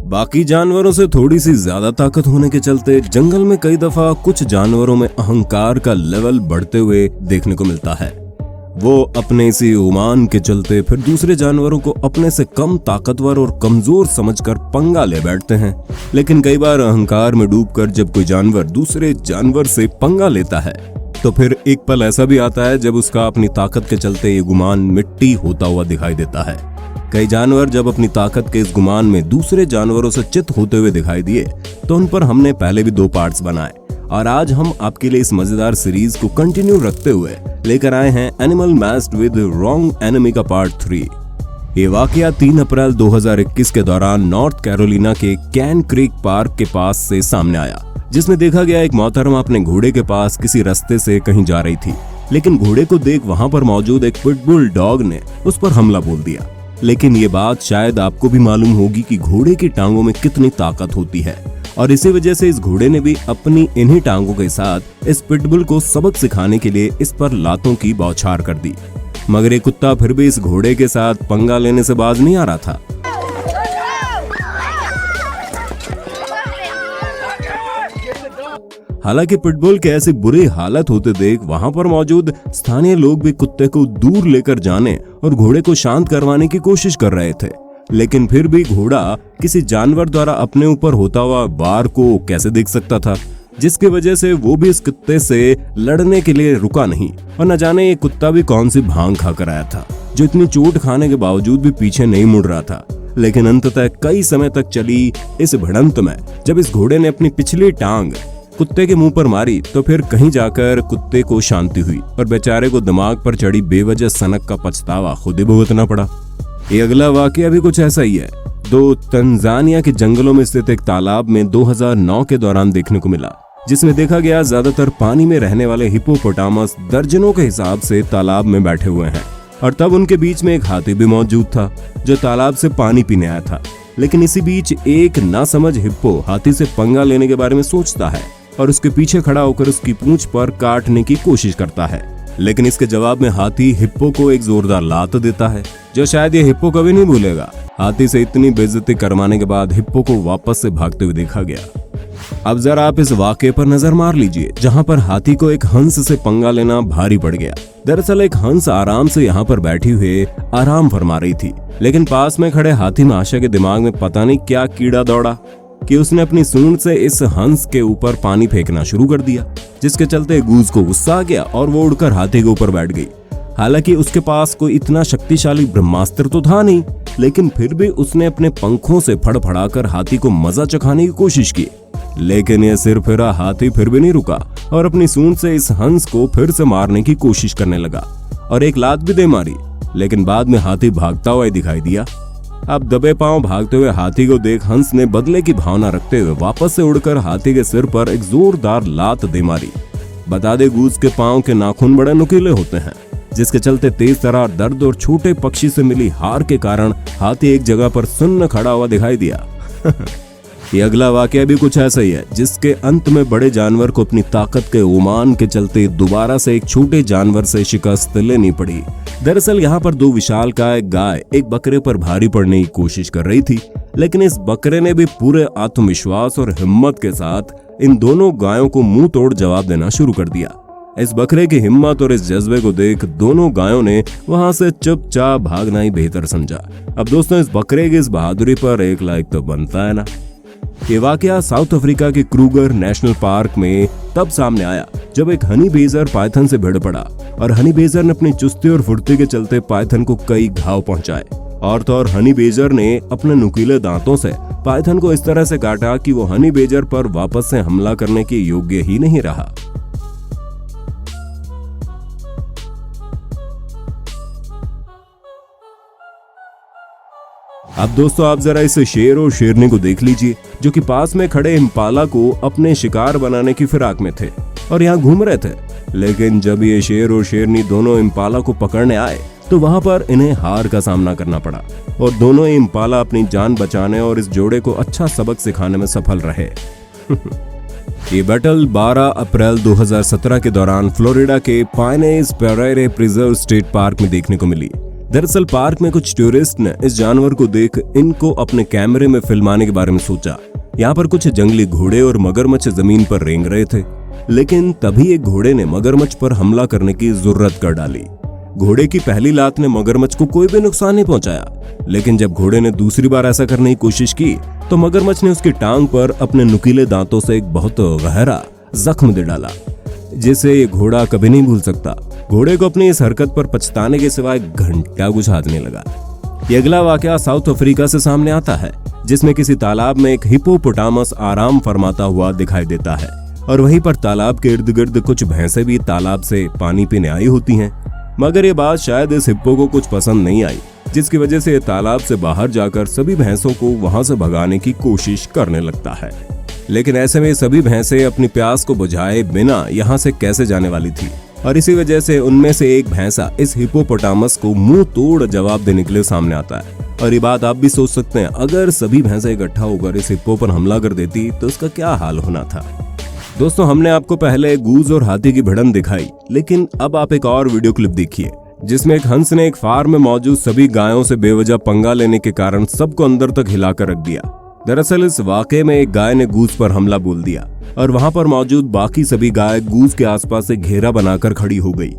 बाकी जानवरों से थोड़ी सी ज्यादा ताकत होने के चलते जंगल में कई दफा कुछ जानवरों में अहंकार का लेवल बढ़ते हुए देखने को मिलता है। वो अपने इसी उमान के चलते फिर दूसरे जानवरों को अपने से कम ताकतवर और कमजोर समझकर पंगा ले बैठते हैं। लेकिन कई बार अहंकार में डूबकर जब कोई जानवर दूसरे जानवर से पंगा लेता है तो फिर एक पल ऐसा भी आता है जब उसका अपनी ताकत के चलते ये गुमान मिट्टी होता हुआ दिखाई देता है। कई जानवर जब अपनी ताकत के इस गुमान में दूसरे जानवरों से चित होते हुए दिखाई दिए तो उन पर हमने पहले भी 2 पार्ट्स बनाए और आज हम आपके लिए इस मजेदार सीरीज को कंटिन्यू रखते हुए लेकर आए हैं animal messed with wrong enemy का पार्ट 3। ये वाकया 3 अप्रैल 2021 के दौरान नॉर्थ कैरोलिना के कैन क्रीक पार्क के पास से सामने आया, जिसमें देखा गया एक मोहतरमा अपने घोड़े के पास किसी रास्ते से कहीं जा रही थी, लेकिन घोड़े को देख वहां पर मौजूद एक पिटबुल डॉग ने उस पर हमला बोल दिया। लेकिन ये बात शायद आपको भी मालूम होगी कि घोड़े की टांगों में कितनी ताकत होती है और इसी वजह से इस घोड़े ने भी अपनी इन्हीं टांगों के साथ इस पिटबुल को सबक सिखाने के लिए इस पर लातों की बौछार कर दी। मगर ये कुत्ता फिर भी इस घोड़े के साथ पंगा लेने से बाज नहीं आ रहा था। हालांकि पिटबुल के ऐसी बुरी हालत होते देख वहां पर मौजूद स्थानीय लोग भी कुत्ते को दूर लेकर जाने और घोड़े को शांत करवाने की कोशिश कर रहे थे, लेकिन फिर भी घोड़ा किसी जानवर द्वारा अपने ऊपर होता हुआ वार को कैसे देख सकता था, जिसकी वजह से वो भी इस कुत्ते से लड़ने के लिए रुका नहीं। और न जाने ये कुत्ता भी कौन सी भांग खाकर आया था जो इतनी चोट खाने के बावजूद भी पीछे नहीं मुड़ रहा था। लेकिन अंततः कई समय तक चली इस भिड़ंत में जब इस घोड़े ने अपनी पिछली टांग कुत्ते के मुंह पर मारी तो फिर कहीं जाकर कुत्ते को शांति हुई और बेचारे को दिमाग पर चढ़ी बेवजह सनक का पछतावा खुद ही भुगतना पड़ा। ये अगला वाकया भी कुछ ऐसा ही है। तंजानिया के जंगलों में स्थित एक तालाब में 2009 के दौरान देखने को मिला, जिसमें देखा गया ज्यादातर पानी में रहने वाले हिप्पोपोटामस दर्जनों के हिसाब से तालाब में बैठे हुए हैं और तब उनके बीच में एक हाथी भी मौजूद था जो तालाब से पानी पीने आया था। लेकिन इसी बीच एक नासमझ हिप्पो हाथी से पंगा लेने के बारे में सोचता है और उसके पीछे खड़ा होकर उसकी पूंछ पर काटने की कोशिश करता है। लेकिन इसके जवाब में हाथी हिप्पो को एक जोरदार लात देता है जो शायद ये हिप्पो कभी नहीं भूलेगा। हाथी से इतनी बेइज्जती करवाने के बाद हिप्पो को वापस से भागते हुए देखा गया। अब जरा आप इस वाकये पर नजर मार लीजिए जहां पर हाथी को एक हंस से पंगा लेना भारी पड़ गया। दरअसल एक हंस आराम से यहाँ पर बैठी हुए आराम फरमा रही थी, लेकिन पास में खड़े हाथी महाशय के दिमाग में पता नहीं क्या कीड़ा दौड़ा कि उसने अपनी सूंड से इस हंस के ऊपर पानी फेंकना शुरू कर दिया, जिसके चलते गूज को गुस्सा आ गया और वो उड़कर हाथी के ऊपर बैठ गई। हालांकि उसके पास कोई इतना शक्तिशाली ब्रह्मास्त्र तो था नहीं, लेकिन फिर भी उसने अपने पंखों से फड़फड़ाकर हाथी को मजा चखाने की कोशिश की। लेकिन यह सिर फिरा हाथी फिर भी नहीं रुका और अपनी सूंड से इस हंस को फिर से मारने की कोशिश करने लगा और एक लात भी दे मारी। लेकिन बाद में हाथी भागता हुआ दिखाई दिया। अब दबे पांव भागते हुए हाथी को देख हंस ने बदले की भावना रखते हुए वापस से उड़कर हाथी के सिर पर एक जोरदार लात दे मारी। बता दे गूज के पांव के नाखून बड़े नुकीले होते हैं, जिसके चलते तेज तरार दर्द और छोटे पक्षी से मिली हार के कारण हाथी एक जगह पर सुन्न खड़ा हुआ दिखाई दिया। ये अगला वाकया भी कुछ ऐसा ही है, जिसके अंत में बड़े जानवर को अपनी ताकत के उमान के चलते दोबारा से एक छोटे जानवर से शिकस्त लेनी पड़ी। दरअसल यहाँ पर 2 विशालकाय गाय एक बकरे पर भारी पड़ने की कोशिश कर रही थी, लेकिन इस बकरे ने भी पूरे आत्मविश्वास और हिम्मत के साथ इन दोनों गायों को मुंह तोड़ जवाब देना शुरू कर दिया। इस बकरे की हिम्मत और इस जज्बे को देख दोनों गायों ने वहां से चुपचाप भागना ही बेहतर समझा। अब दोस्तों, इस बकरे की इस बहादुरी पर एक लाइक तो बनता है ना। ये वाकया साउथ अफ्रीका के क्रूगर नेशनल पार्क में तब सामने आया जब एक हनी बेजर पाइथन से भिड़ पड़ा और हनी बेजर ने अपनी चुस्ती और फुर्ती के चलते पाइथन को कई घाव पहुंचाए। और तो और हनी बेजर ने अपने नुकीले दांतों से पाइथन को इस तरह से काटा कि वो हनी बेजर पर वापस से हमला करने के योग्य ही नहीं रहा। अब दोस्तों, आप जरा इस शेर और शेरनी को देख लीजिए जो कि पास में खड़े इम्पाला को अपने शिकार बनाने की फिराक में थे और यहाँ घूम रहे थे। लेकिन जब ये शेर और शेरनी दोनों इम्पाला को पकड़ने आए तो वहां पर इन्हें हार का सामना करना पड़ा और दोनों इम्पाला अपनी जान बचाने और इस जोड़े को अच्छा सबक सिखाने में सफल रहे। ये बैटल 12 अप्रैल 2017 के दौरान फ्लोरिडा के पाइनेज पेरेरे प्रिजर्व स्टेट पार्क में देखने को मिली, दरअसल पार्क में कुछ टूरिस्ट ने इस जानवर को देख इनको अपने कैमरे में फिल्माने के बारे में सोचा। यहाँ पर कुछ जंगली घोड़े और मगरमच्छ जमीन पर रेंग रहे थे, लेकिन तभी एक घोड़े ने मगरमच्छ पर हमला करने की जुर्रत कर डाली। घोड़े की पहली लात ने मगरमच्छ को कोई भी नुकसान नहीं पहुंचाया, लेकिन जब घोड़े ने दूसरी बार ऐसा करने की कोशिश की तो मगरमच्छ ने उसकी टांग पर अपने नुकीले दांतों से एक बहुत गहरा जख्म दे डाला, जिसे ये घोड़ा कभी नहीं भूल सकता। घोड़े को अपनी इस हरकत पर पछताने के सिवाय घंटा कुछ हाथ नहीं लगा। ये अगला वाकया साउथ अफ्रीका से सामने आता है, जिसमें किसी तालाब में एक हिप्पोपोटामस आराम फरमाता हुआ दिखाई देता है और वहीं पर तालाब के इर्द गिर्द कुछ भैंसें भी तालाब से पानी पीने आई होती हैं। मगर ये बात शायद इस हिप्पो को कुछ पसंद नहीं आई, जिसकी वजह से ये तालाब से बाहर जाकर सभी भैंसों को वहां से भगाने की कोशिश करने लगता है। लेकिन ऐसे में सभी भैंसें अपनी प्यास को बुझाए बिना यहाँ से कैसे जाने वाली थी, और इसी वजह से उनमें से एक भैंसा इस हिप्पोपोटामस को मुंह तोड़ जवाब देने के लिए सामने आता है। और ये बात आप भी सोच सकते हैं, अगर सभी भैंसें इकट्ठा होकर इस हिप्पो पर हमला कर देती तो उसका क्या हाल होना था। दोस्तों, हमने आपको पहले गूज और हाथी की भिड़ंत दिखाई, लेकिन अब आप एक और वीडियो क्लिप देखिए, जिसमें एक हंस ने एक फार्म में मौजूद सभी गायों से बेवजह पंगा लेने के कारण सबको अंदर तक हिलाकर रख दिया। दरअसल इस वाकये में एक गाय ने गूज पर हमला बोल दिया और वहां पर मौजूद बाकी सभी गाय गूज के आसपास एक घेरा बनाकर खड़ी हो गई।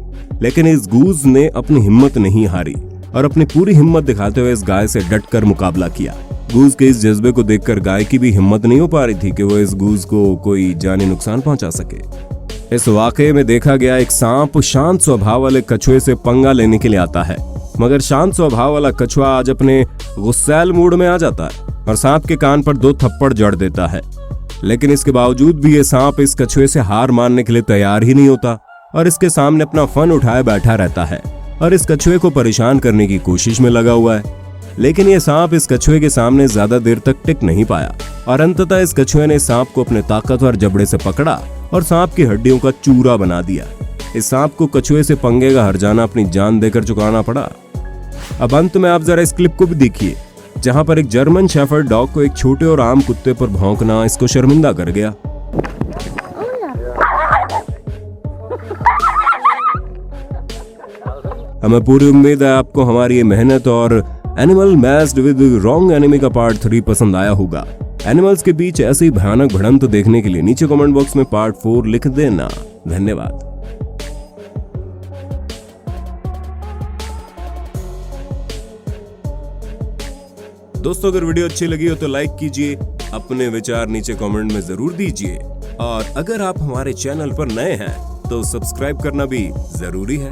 लेकिन इस गूज ने अपनी हिम्मत नहीं हारी और अपनी पूरी हिम्मत दिखाते हुए इस गाय से डटकर मुकाबला किया। गूज के इस जज्बे को देखकर गाय की भी हिम्मत नहीं हो पा रही थी कि वो इस गूज को कोई जानी नुकसान पहुंचा सके। इस वाकये में देखा गया एक सांप शांत स्वभाव वाले कछुए से पंगा लेने के लिए आता है, मगर शांत स्वभाव वाला कछुआ आज अपने गुस्सैल मूड में आ जाता है और सांप के कान पर 2 थप्पड़ जड़ देता है। लेकिन इसके बावजूद भी ये सांप इस कछुए से हार मानने के लिए तैयार ही नहीं होता और इसके सामने अपना फन उठाए बैठा रहता है और इस कछुए को परेशान करने की कोशिश में लगा हुआ है। लेकिन ये सांप इस कछुए के सामने ज्यादा देर तक टिक नहीं पाया और अंततः इस कछुए ने सांप को अपने ताकतवर जबड़े से पकड़ा और सांप की हड्डियों का चूरा बना दिया। इस सांप को कछुए से पंगे का हर्जाना अपनी जान देकर चुकाना पड़ा। अब अंत में आप जरा इस क्लिप को भी देखिए, जहां पर एक जर्मन शेफर्ड डॉग को एक छोटे और आम कुत्ते पर भौंकना इसको शर्मिंदा कर गया। हमें पूरी उम्मीद है आपको हमारी ये मेहनत और animal matched with wrong enemy का पार्ट 3 पसंद आया होगा। एनिमल्स के बीच ऐसी भयानक भिड़ंत देखने के लिए नीचे कमेंट बॉक्स में पार्ट 4 लिख देना। धन्यवाद। दोस्तों, अगर वीडियो अच्छी लगी हो तो लाइक कीजिए, अपने विचार नीचे कमेंट में जरूर दीजिए और अगर आप हमारे चैनल पर नए हैं तो सब्सक्राइब करना भी जरूरी है।